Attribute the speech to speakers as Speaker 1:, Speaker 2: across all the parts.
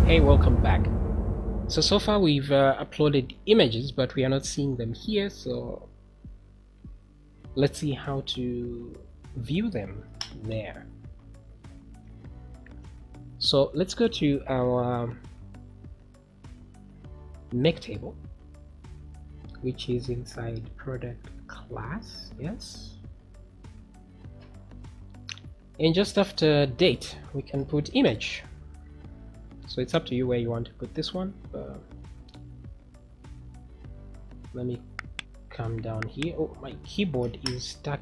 Speaker 1: Hey, welcome back. So far we've uploaded images, but we are not seeing them here, so let's see how to view them there. So let's go to our make table, which is inside product class, yes. And just after date, we can put image. So it's up to you where you want to put this one. Let me come down here. Oh, my keyboard is stuck.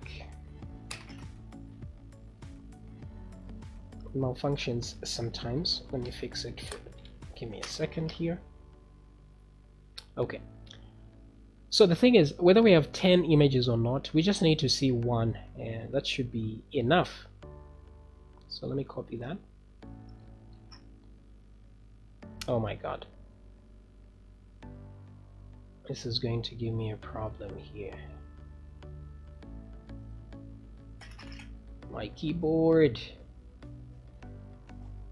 Speaker 1: It malfunctions sometimes. Let me fix it. Give me a second here. Okay. So the thing is, whether we have 10 images or not, we just need to see one, and that should be enough. So let me copy that. Oh my god. This is going to give me a problem here. My keyboard.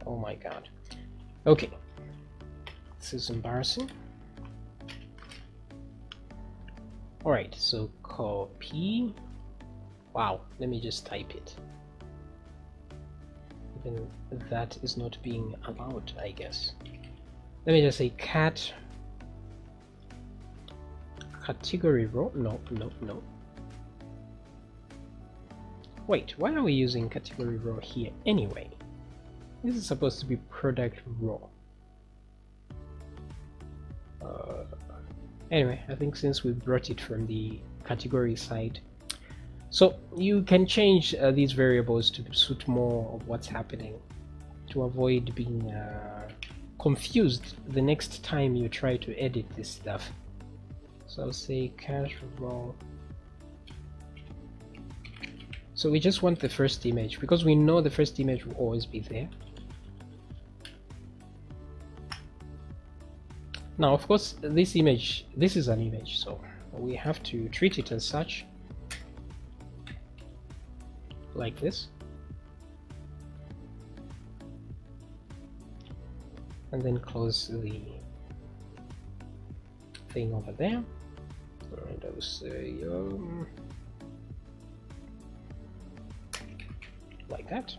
Speaker 1: Oh my god. Okay. This is embarrassing. Alright, so copy. Wow, let me just type it. Even that is not being allowed, I guess. Let me just say category row. No. Wait, why are we using category row here anyway? This is supposed to be product row. Anyway, I think since we brought it from the category side, so you can change these variables to suit more of what's happening, to avoid being confused the next time you try to edit this stuff. So I'll say cache row. So we just want the first image because we know the first image will always be there. Now, of course, this image, this is an image, so we have to treat it as such, like this. And then close the thing over there. And I'll say like that.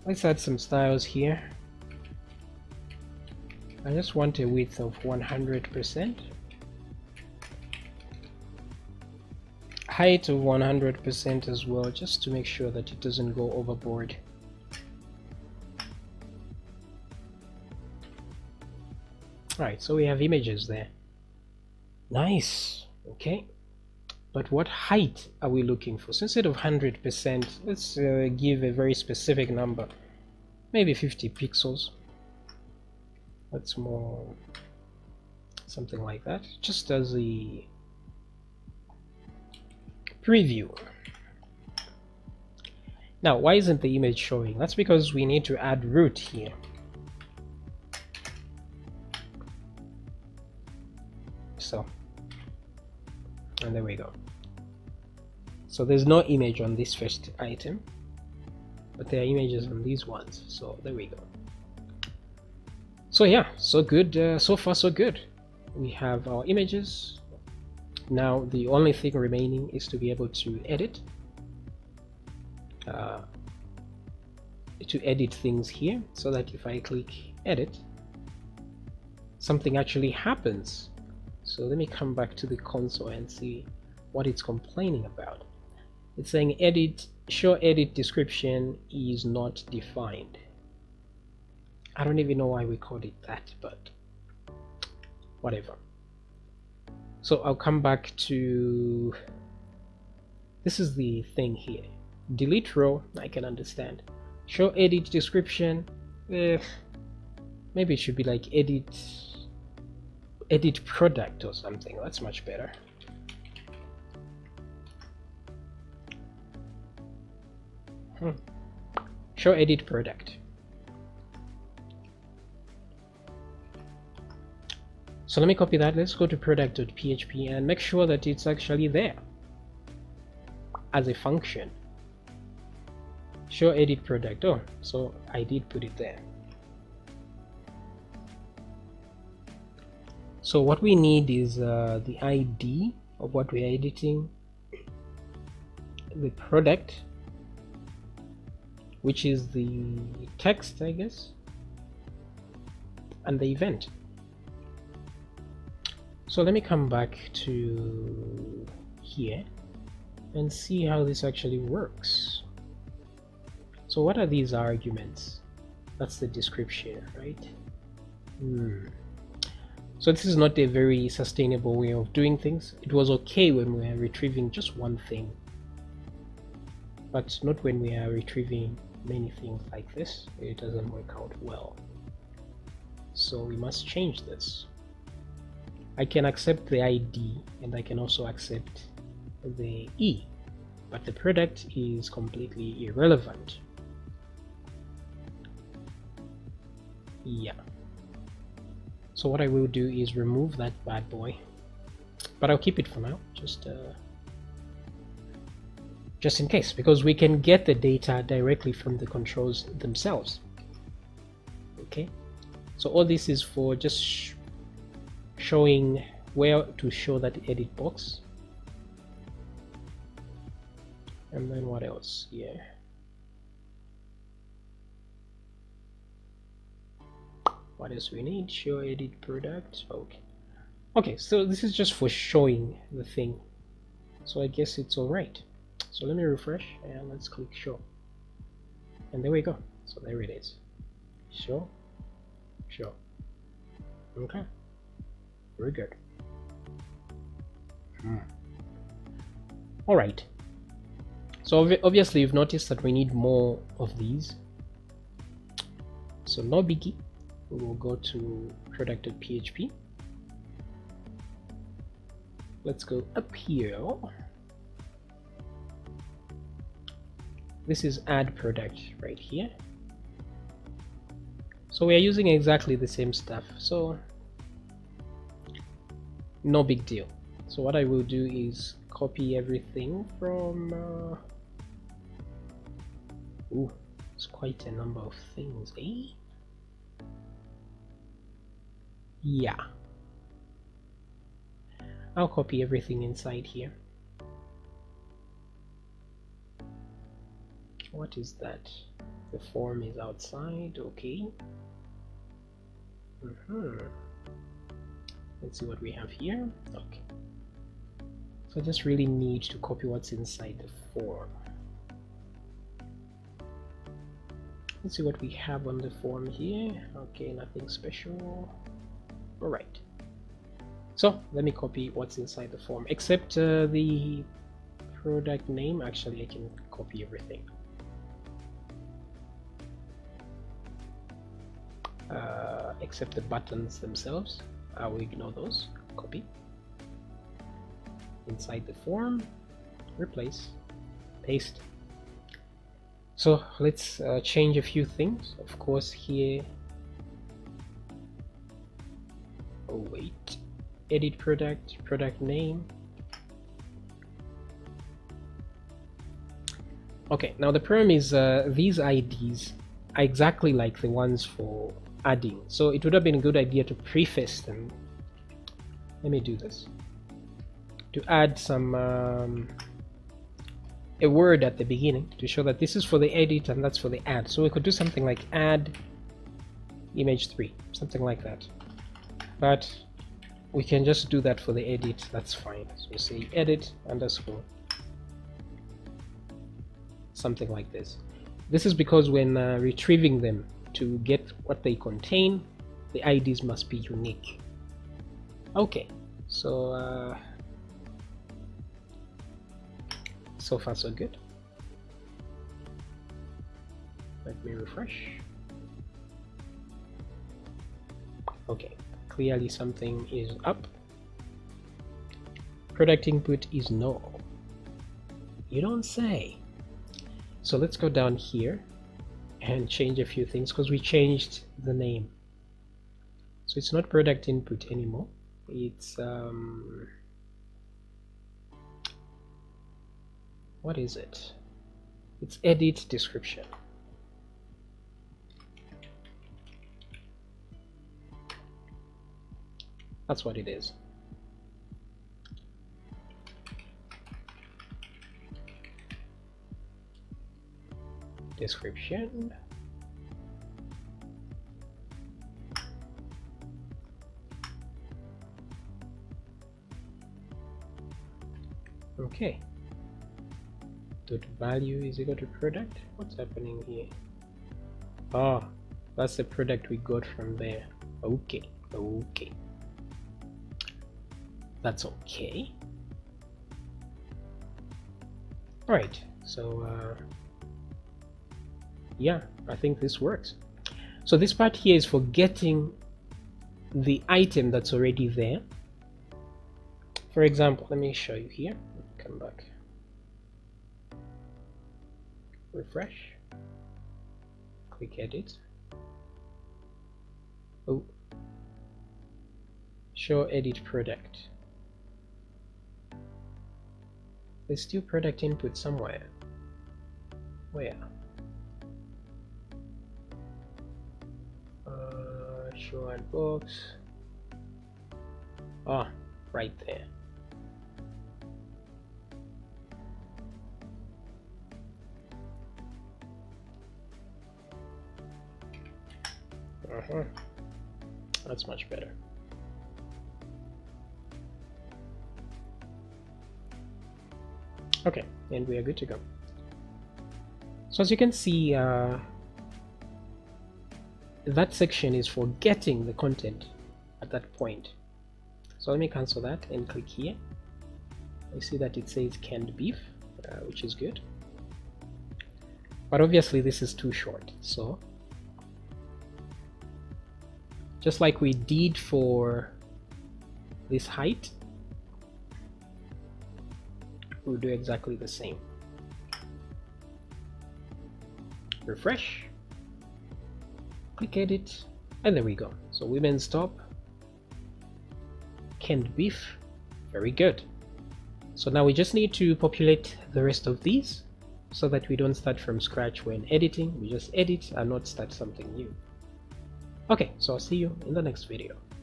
Speaker 1: Let's add some styles here. I just want a width of 100%, height of 100% as well, just to make sure that it doesn't go overboard. Alright, so we have images there. Nice. Okay, but what height are we looking for? So instead of 100%, let's give a very specific number, maybe 50 pixels. That's more something like that, just as a preview. Now, why isn't the image showing? That's because we need to add root here. So, and there we go. So there's no image on this first item, but there are images on these ones. So there we go. So yeah, so good. So far so good. We have our images. Now the only thing remaining is to be able to edit things here, so that if I click edit, something actually happens. So let me come back to the console and see what it's complaining about. It's saying show edit description is not defined. I don't even know why we called it that, but whatever. So I'll come back to, this is the thing here. Delete row, I can understand. Show edit description, maybe it should be like edit product or something. That's much better. Show edit product. So let me copy that. Let's go to product.php and make sure that it's actually there as a function. Show edit product. Oh, so I did put it there. So what we need is the ID of what we're editing, the product, which is the text, I guess, and the event. So let me come back to here and see how this actually works. So what are these arguments? That's the description, right? So this is not a very sustainable way of doing things. It was okay when we were retrieving just one thing, but not when we are retrieving many things like this. It doesn't work out well. So we must change this. I can accept the ID and I can also accept the E, but the product is completely irrelevant. Yeah. So what I will do is remove that bad boy, but I'll keep it for now, just in case, because we can get the data directly from the controls themselves. Okay, so all this is for just showing where to show that edit box. And then what else? Yeah. What else we need? Show edit product. Okay, so this is just for showing the thing, so I guess it's all right. So let me refresh and let's click show, and there we go. So there it is. Show. Okay, very good. All right, so obviously you've noticed that we need more of these, so no biggie. We will go to product.php. Let's go up here. This is add product right here. So we are using exactly the same stuff, so no big deal. So what I will do is copy everything from it's quite a number of things, eh? Yeah, I'll copy everything inside here. What is that? The form is outside. Okay. Let's see what we have here. Okay, so I just really need to copy what's inside the form. Let's see what we have on the form here. Okay, nothing special. All right, so let me copy what's inside the form, except the product name. Actually, I can copy everything. Except the buttons themselves. I will ignore those. Copy. Inside the form, replace, paste. So let's change a few things. Of course, here. Oh wait, edit product, product name. Okay, now the problem is these IDs are exactly like the ones for adding, so it would have been a good idea to preface them. Let me do this to add some a word at the beginning to show that this is for the edit and that's for the add. So we could do something like add image 3, something like that, but we can just do that for the edit. That's fine. So we say edit underscore something like this. This is because when retrieving them to get what they contain, the IDs must be unique. Okay, so so far so good. Let me refresh. Okay, clearly something is up. Product input is no. You don't say. So let's go down here and change a few things, because we changed the name. So it's not product input anymore. It's what is it? It's edit description. That's what it is. Description. Okay. Dot value is equal to product. What's happening here? Oh, that's the product we got from there. Okay, okay. That's okay. Alright, so yeah, I think this works. So this part here is for getting the item that's already there. For example, let me show you here. Come back. Refresh. Click edit. Oh. Show edit product. There's still product input somewhere. Where? Show and box. Ah, right there. That's much better. Okay, and we are good to go. So as you can see, that section is for getting the content at that point. So let me cancel that and click here. I see that it says canned beef, which is good. But obviously this is too short. So just like we did for this height, we'll do exactly the same. Refresh, click edit, and there we go. So women's top, canned beef, very good. So now we just need to populate the rest of these so that we don't start from scratch when editing. We just edit and not start something new. Okay, so I'll see you in the next video.